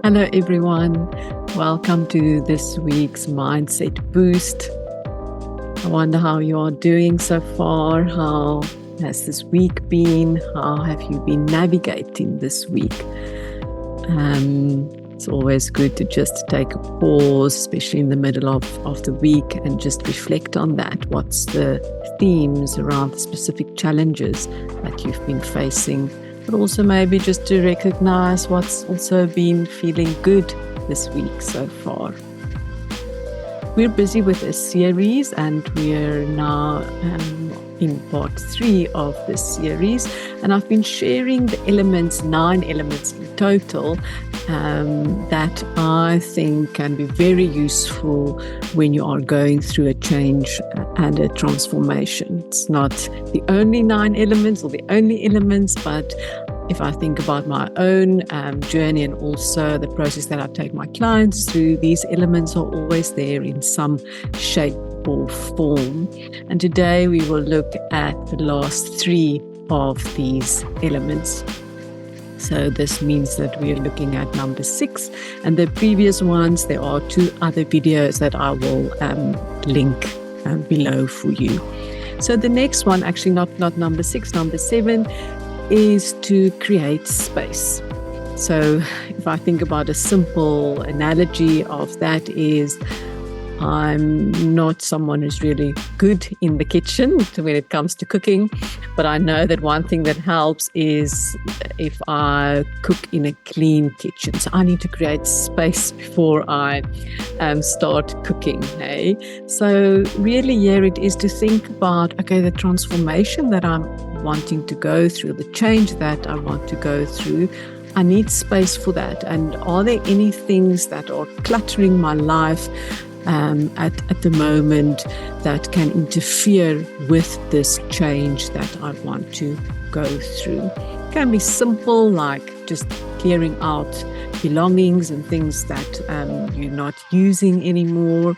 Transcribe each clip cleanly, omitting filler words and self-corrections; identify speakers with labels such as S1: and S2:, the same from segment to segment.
S1: Hello, everyone. Welcome to this week's Mindset Boost. I wonder how you are doing so far. How has this week been? How have you been navigating this week? It's always good to just take a pause, especially in the middle of the week, and just reflect on that. What's the themes around the specific challenges that you've been facing? But also maybe just to recognize what's also been feeling good this week so far. We're busy with a series, and we're now in part 3 of this series. And I've been sharing the 9 elements in total, that I think can be very useful when you are going through a change and a transformation. It's not the only 9 elements or the only elements, but if I think about my own journey and also the process that I take my clients through, these elements are always there in some shape or form. And today we will look at the last 3 of these elements. So this means that we are looking at number 6, and the previous ones, there are 2 other videos that I will link below for you. So the next one, actually not number 6, number 7, is to create space. So if I think about a simple analogy of that is, I'm not someone who's really good in the kitchen when it comes to cooking, but I know that one thing that helps is if I cook in a clean kitchen. So I need to create space before I start cooking. Hey? So really here it is to think about, okay, the transformation that I'm wanting to go through, the change that I want to go through, I need space for that. And are there any things that are cluttering my life at the moment that can interfere with this change that I want to go through? It can be simple, like just clearing out belongings and things that you're not using anymore.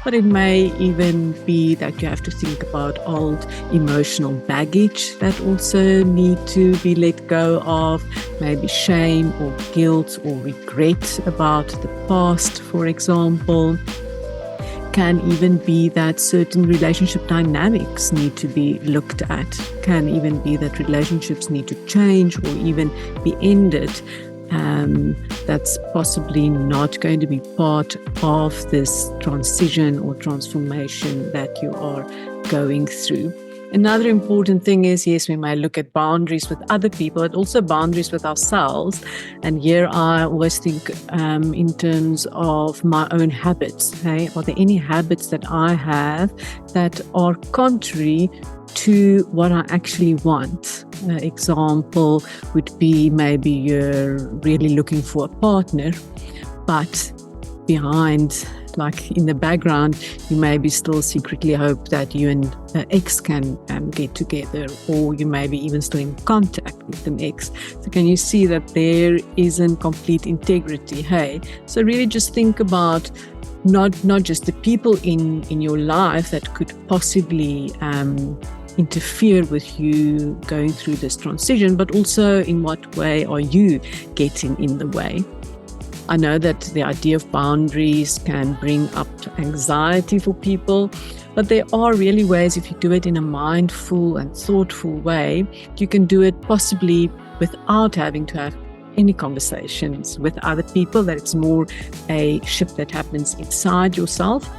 S1: But it may even be that you have to think about old emotional baggage that also need to be let go of, maybe shame or guilt or regret about the past, for example. Can even be that certain relationship dynamics need to be looked at. Can even be that relationships need to change or even be ended. That's possibly not going to be part of this transition or transformation that you are going through. Another important thing is, yes, we may look at boundaries with other people, but also boundaries with ourselves. And here I always think in terms of my own habits. Hey, are there any habits that I have that are contrary to what I actually want? Example would be maybe you're really looking for a partner, but behind, like in the background, you maybe still secretly hope that you and an ex can get together, or you may be even still in contact with an ex. So can you see that there isn't complete integrity? Hey, so really just think about not just the people in your life that could possibly interfere with you going through this transition, but also in what way are you getting in the way? I know that the idea of boundaries can bring up anxiety for people, but there are really ways, if you do it in a mindful and thoughtful way, you can do it possibly without having to have any conversations with other people, that it's more a shift that happens inside yourself.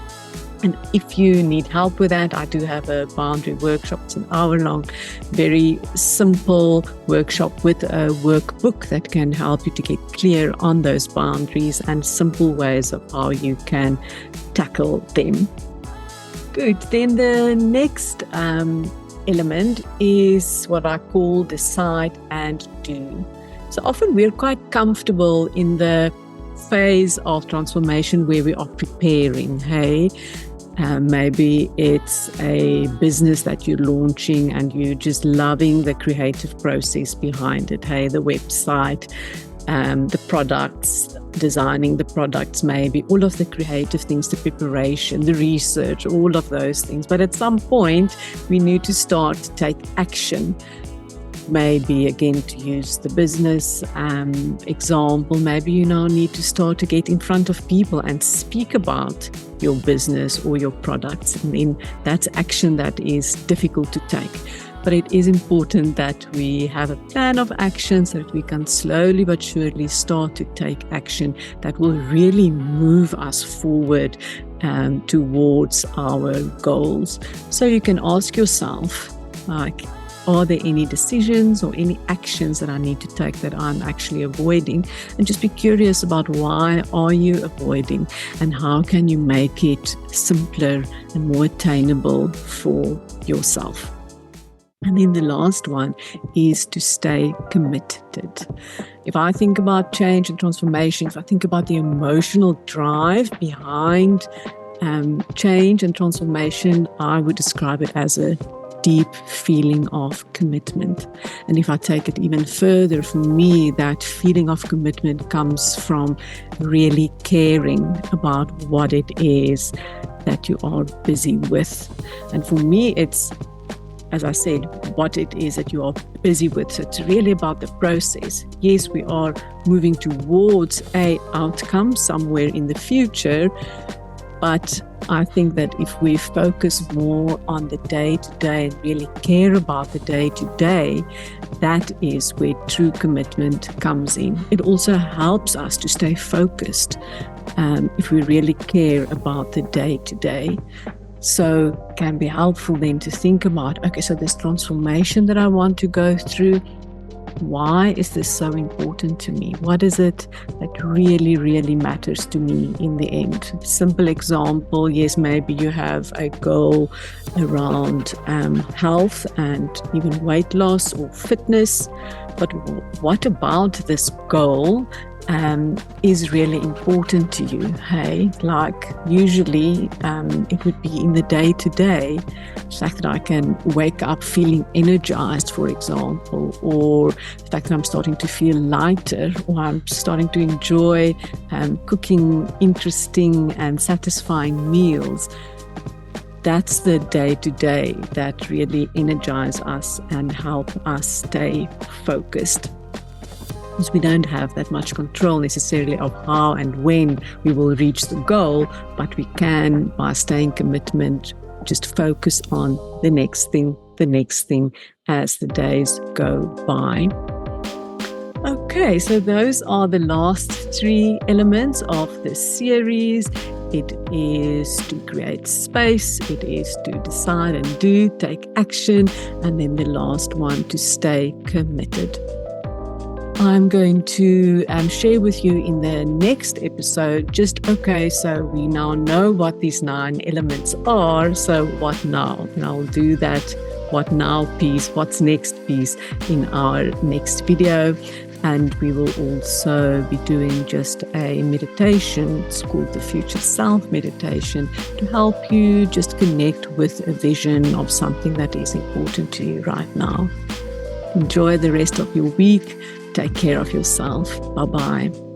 S1: And if you need help with that, I do have a boundary workshop. It's an hour-long, very simple workshop with a workbook that can help you to get clear on those boundaries and simple ways of how you can tackle them. Good. Then the next element is what I call decide and do. So often we're quite comfortable in the phase of transformation where we are preparing. Hey, maybe it's a business that you're launching and you're just loving the creative process behind it. Hey, the website, the products, designing the products, maybe all of the creative things, the preparation, the research, all of those things. But at some point, we need to start to take action. Maybe, again, to use the business example, maybe you now need to start to get in front of people and speak about your business or your products. And then that's action that is difficult to take. But it is important that we have a plan of action so that we can slowly but surely start to take action that will really move us forward towards our goals. So you can ask yourself, like, are there any decisions or any actions that I need to take that I'm actually avoiding? And just be curious about why are you avoiding and how can you make it simpler and more attainable for yourself. And then the last one is to stay committed. If I think about change and transformation, if I think about the emotional drive behind change and transformation, I would describe it as a deep feeling of commitment. And if I take it even further, for me, that feeling of commitment comes from really caring about what it is that you are busy with. And for me, it's, as I said, what it is that you are busy with. So it's really about the process. Yes, we are moving towards an outcome somewhere in the future, but I think that if we focus more on the day-to-day and really care about the day-to-day, that is where true commitment comes in. It also helps us to stay focused if we really care about the day-to-day. So it can be helpful then to think about, okay, so this transformation that I want to go through, why is this so important to me? What is it that really, really matters to me in the end? Simple example, yes, maybe you have a goal around health and even weight loss or fitness, but what about this goal is really important to you? Hey, like usually it would be in the day-to-day, the fact that I can wake up feeling energized, for example, or the fact that I'm starting to feel lighter, or I'm starting to enjoy cooking interesting and satisfying meals. That's the day-to-day that really energize us and help us stay focused. Because we don't have that much control necessarily of how and when we will reach the goal, but we can, by staying commitment, just focus on the next thing as the days go by. Okay, so those are the last 3 elements of this series. It is to create space, it is to decide and do, take action, and then the last one, to stay committed. I'm going to share with you in the next episode so we now know what these 9 elements are, so what now? And I'll do that what now piece, what's next piece in our next video. And we will also be doing just a meditation. It's called the Future Self Meditation, to help you just connect with a vision of something that is important to you right now. Enjoy the rest of your week. Take care of yourself. Bye-bye.